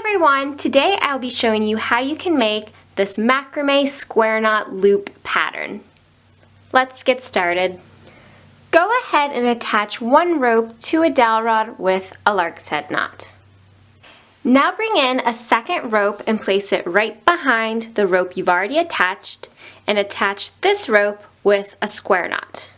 everyone! Today I'll be showing you how you can make this macrame square knot loop pattern. Let's get started. Go ahead and attach one rope to a dowel rod with a lark's head knot. Now bring in a second rope and place it right behind the rope you've already attached and attach this rope with a square knot.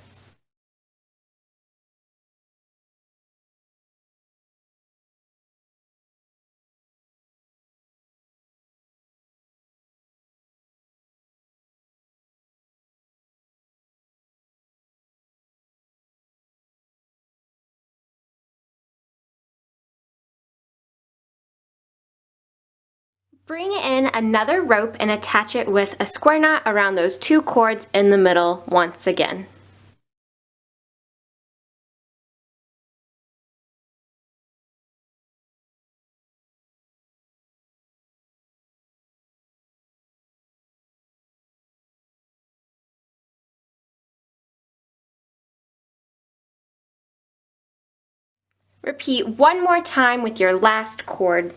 Bring in another rope and attach it with a square knot around those two cords in the middle once again. Repeat one more time with your last cord.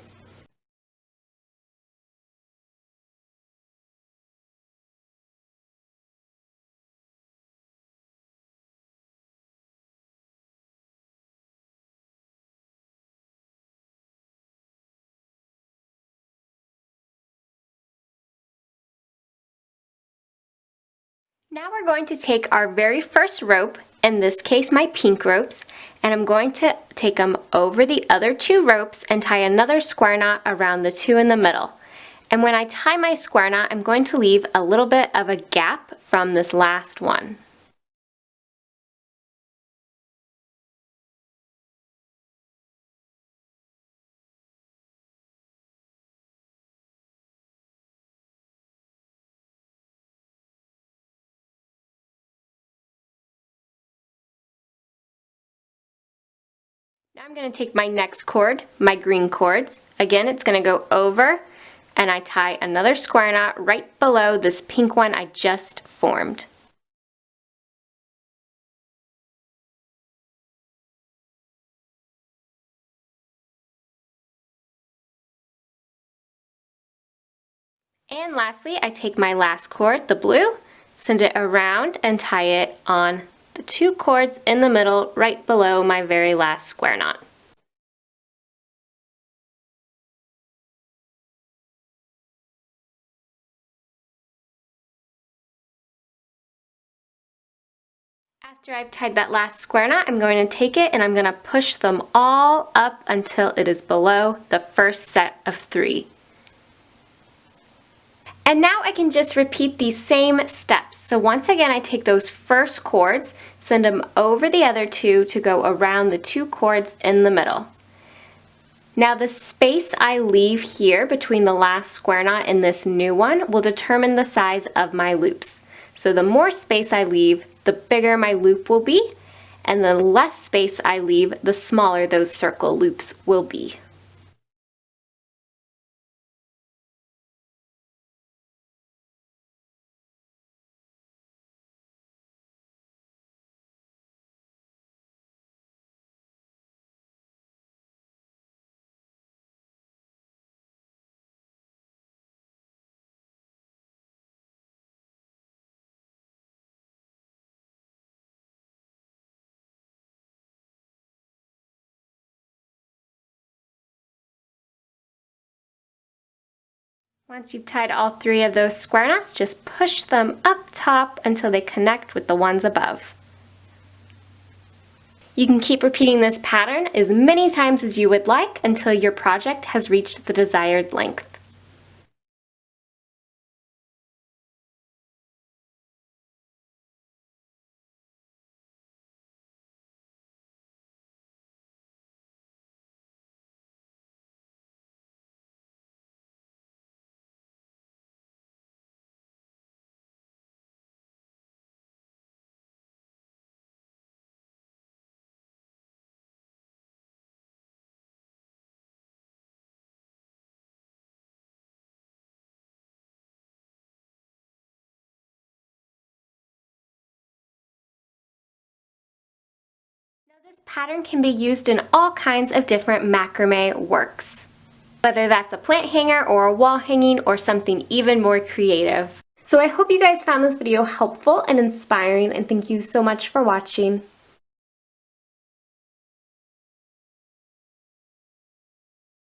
Now we're going to take our very first rope, in this case my pink ropes, and I'm going to take them over the other two ropes and tie another square knot around the two in the middle. And when I tie my square knot, I'm going to leave a little bit of a gap from this last one. Now I'm going to take my next cord, my green cords. Again, it's going to go over and I tie another square knot right below this pink one I just formed. And lastly, I take my last cord, the blue, send it around and tie it on the two cords in the middle right below my very last square knot. After I've tied that last square knot, I'm going to take it and I'm going to push them all up until it is below the first set of 3. And now I can just repeat these same steps. So once again, I take those first cords, send them over the other two to go around the two cords in the middle. Now the space I leave here between the last square knot and this new one will determine the size of my loops. So the more space I leave, the bigger my loop will be, and the less space I leave, the smaller those circle loops will be. Once you've tied all 3 of those square knots, just push them up top until they connect with the ones above. You can keep repeating this pattern as many times as you would like until your project has reached the desired length. Now this pattern can be used in all kinds of different macrame works. whether that's a plant hanger or a wall hanging or something even more creative. So I hope you guys found this video helpful and inspiring, and thank you so much for watching.